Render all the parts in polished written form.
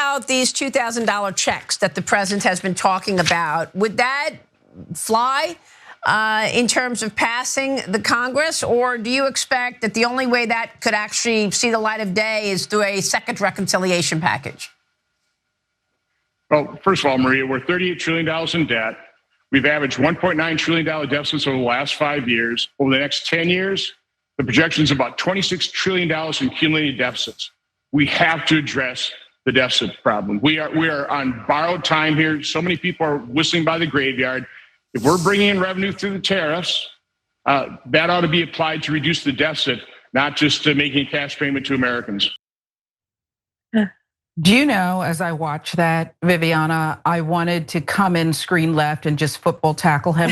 about these $2,000 checks that the president has been talking about? Would that fly in terms of passing the Congress, or do you expect that the only way that could actually see the light of day is through a second reconciliation package? Well, first of all, Maria, we're $38 trillion in debt. We've averaged $1.9 trillion deficits over the last 5 years. Over the next 10 years, the projection is about $26 trillion in cumulative deficits. We have to address the deficit problem. We are on borrowed time here. So many people are whistling by the graveyard. If we're bringing in revenue through the tariffs, that ought to be applied to reduce the deficit, not just to making a cash payment to Americans. Do you know, as I watched that, Viviana, I wanted to come in screen left and just football tackle him.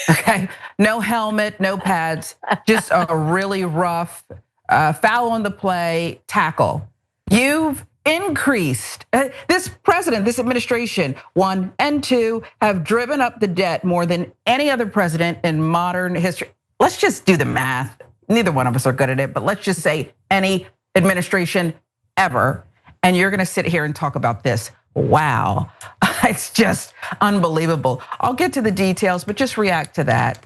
Okay, no helmet, no pads, just a really rough foul on the play tackle. You've increased, this president, this administration, 1 and 2, have driven up the debt more than any other president in modern history. Let's just do the math. Neither one of us are good at it, but let's just say any administration ever. And you're gonna sit here and talk about this. Wow, it's just unbelievable. I'll get to the details, but just react to that.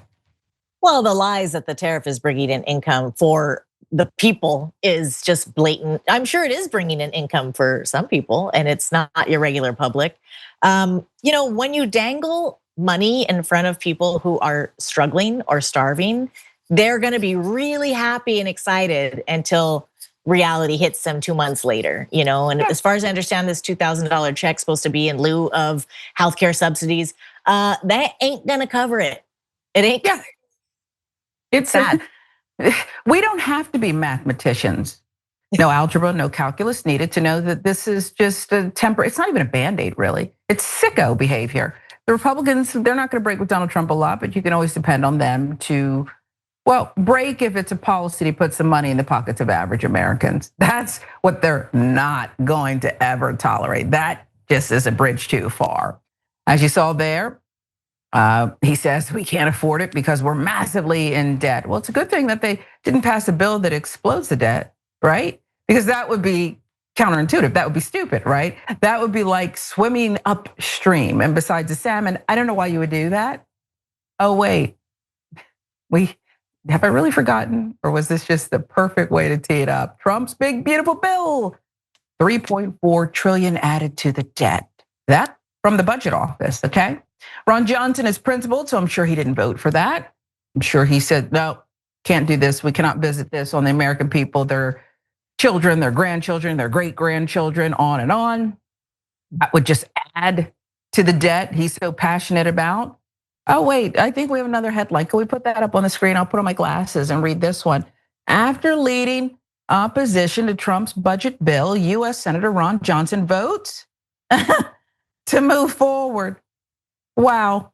Well, the lies that the tariff is bringing in income for the people is just blatant. I'm sure it is bringing in income for some people, and it's not your regular public. When you dangle money in front of people who are struggling or starving, they're gonna be really happy and excited until reality hits them 2 months later, and as far as I understand, this $2,000 check supposed to be in lieu of healthcare subsidies. That ain't gonna cover it. It ain't. Yeah. It's sad. We don't have to be mathematicians. No algebra, no calculus needed to know that this is just a temporary, it's not even a Band-Aid really. It's sicko behavior. The Republicans, they're not gonna break with Donald Trump a lot, but you can always depend on them to, well, break if it's a policy that puts some money in the pockets of average Americans. That's what they're not going to ever tolerate. That just is a bridge too far. As you saw there, he says we can't afford it because we're massively in debt. Well, it's a good thing that they didn't pass a bill that explodes the debt, right? Because that would be counterintuitive. That would be stupid, right? That would be like swimming upstream. And besides the salmon, I don't know why you would do that. Oh, wait, have I really forgotten? Or was this just the perfect way to tee it up? Trump's big, beautiful bill, 3.4 trillion added to the debt. That from the budget office, okay? Ron Johnson is principled, so I'm sure he didn't vote for that. I'm sure he said, no, can't do this. We cannot visit this on the American people, their children, their grandchildren, their great grandchildren, on and on. That would just add to the debt he's so passionate about. Oh, wait, I think we have another headline. Can we put that up on the screen? I'll put on my glasses and read this one. After leading opposition to Trump's budget bill, US Senator Ron Johnson votes to move forward. Wow.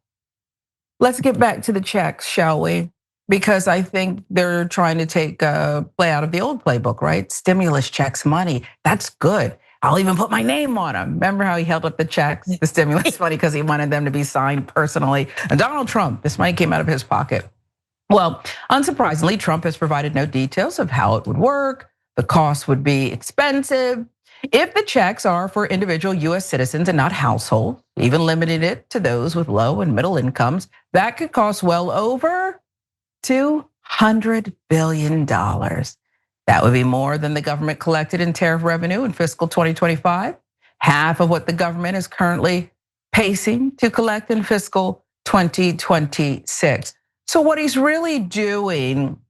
Let's get back to the checks, shall we? Because I think they're trying to take a play out of the old playbook, right? Stimulus checks, money, that's good. I'll even put my name on them. Remember how he held up the checks, the stimulus money, because he wanted them to be signed personally. And Donald Trump, this money came out of his pocket. Well, unsurprisingly, Trump has provided no details of how it would work. The cost would be expensive. If the checks are for individual US citizens and not households, even limiting it to those with low and middle incomes, that could cost well over $200 billion. That would be more than the government collected in tariff revenue in fiscal 2025, half of what the government is currently pacing to collect in fiscal 2026. So what he's really doing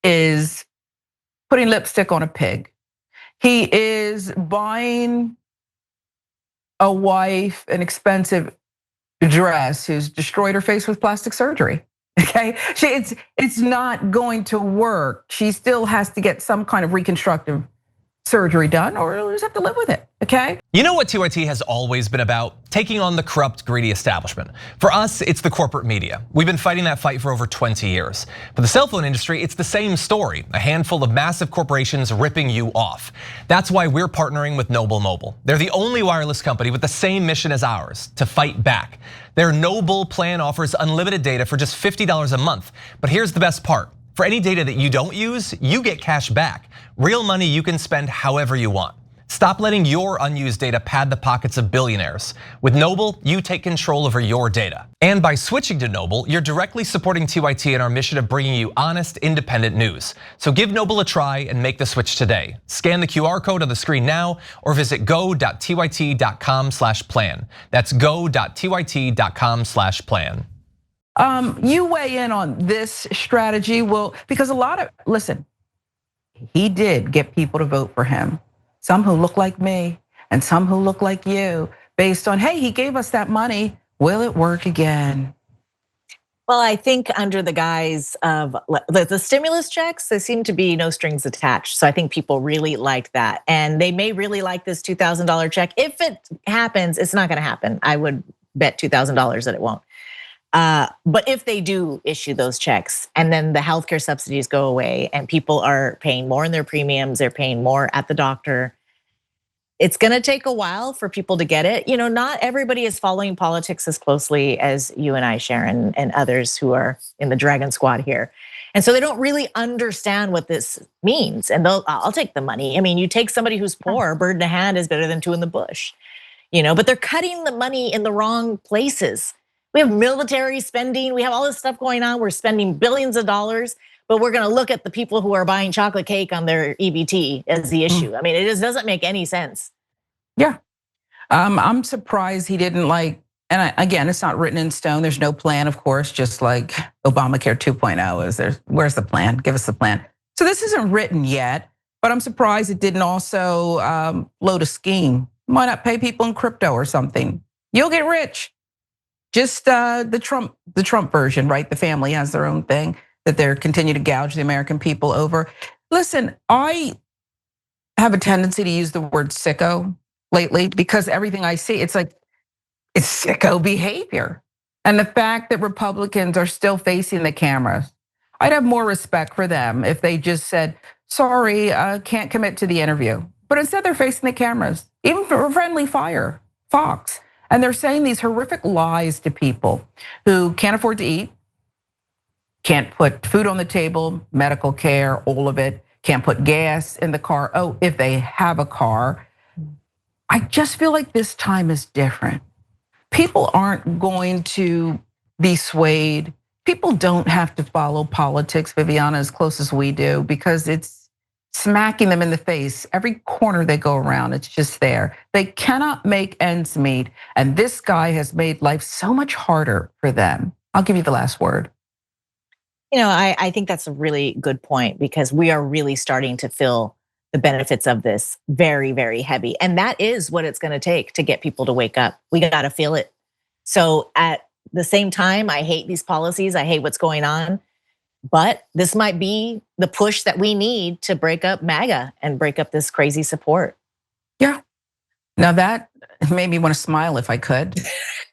is putting lipstick on a pig. He is buying a wife an expensive dress who's destroyed her face with plastic surgery. Okay, it's not going to work. She still has to get some kind of reconstructive surgery done, or you'll just have to live with it, okay? You know what TYT has always been about? Taking on the corrupt, greedy establishment. For us, it's the corporate media. We've been fighting that fight for over 20 years. For the cell phone industry, it's the same story. A handful of massive corporations ripping you off. That's why we're partnering with Noble Mobile. They're the only wireless company with the same mission as ours, to fight back. Their Noble plan offers unlimited data for just $50 a month. But here's the best part. For any data that you don't use, you get cash back. Real money you can spend however you want. Stop letting your unused data pad the pockets of billionaires. With Noble, you take control over your data. And by switching to Noble, you're directly supporting TYT in our mission of bringing you honest, independent news. So give Noble a try and make the switch today. Scan the QR code on the screen now or visit go.tyt.com/plan. That's go.tyt.com/plan. You weigh in on this strategy, because listen, he did get people to vote for him. Some who look like me and some who look like you, based on, hey, he gave us that money. Will it work again? Well, I think under the guise of the stimulus checks, there seem to be no strings attached. So I think people really like that. And they may really like this $2,000 check. If it happens, it's not gonna happen. I would bet $2,000 that it won't. But if they do issue those checks and then the healthcare subsidies go away and people are paying more in their premiums, they're paying more at the doctor, it's gonna take a while for people to get it. Not everybody is following politics as closely as you and I, Sharon, and others who are in the Dragon Squad here. And so they don't really understand what this means. And I'll take the money. I mean, you take somebody who's poor, a bird in the hand is better than two in the bush. But they're cutting the money in the wrong places. We have military spending, we have all this stuff going on. We're spending billions of dollars, but we're gonna look at the people who are buying chocolate cake on their EBT as the issue. I mean, it just doesn't make any sense. Yeah, I'm surprised he didn't and again, it's not written in stone. There's no plan, of course, just like Obamacare 2.0 is. Where's the plan? Give us the plan. So this isn't written yet, but I'm surprised it didn't also load a scheme. Why not pay people in crypto or something? You'll get rich. Just the Trump version, right? The family has their own thing that they're continue to gouge the American people over. Listen, I have a tendency to use the word sicko lately because everything I see, it's sicko behavior. And the fact that Republicans are still facing the cameras, I'd have more respect for them if they just said, sorry, can't commit to the interview. But instead they're facing the cameras, even for friendly fire, Fox. And they're saying these horrific lies to people who can't afford to eat, can't put food on the table, medical care, all of it, can't put gas in the car. Oh, if they have a car. I just feel like this time is different. People aren't going to be swayed. People don't have to follow politics, Viviana, as close as we do, because it's smacking them in the face. Every corner they go around, it's just there. They cannot make ends meet. And this guy has made life so much harder for them. I'll give you the last word. I think that's a really good point because we are really starting to feel the benefits of this very, very heavy. And that is what it's gonna take to get people to wake up. We gotta feel it. So at the same time, I hate these policies, I hate what's going on. But this might be the push that we need to break up MAGA and break up this crazy support. Yeah. Now that made me want to smile if I could.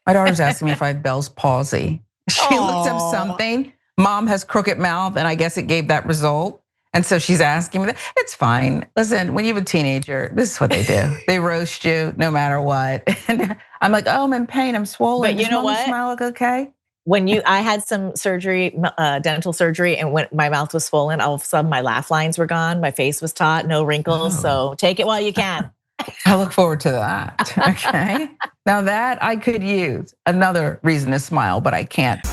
My daughter's asking me if I have Bell's palsy. She looked up something. Mom has crooked mouth, and I guess it gave that result. And so she's asking me that. It's fine. Listen, when you have a teenager, this is what they do. They roast you no matter what. And I'm like, oh, I'm in pain. I'm swollen. But you know what? Smile look okay? I had some surgery, dental surgery, and when my mouth was swollen, all of a sudden my laugh lines were gone. My face was taut, no wrinkles. So take it while you can. I look forward to that, okay? Now that I could use another reason to smile, but I can't.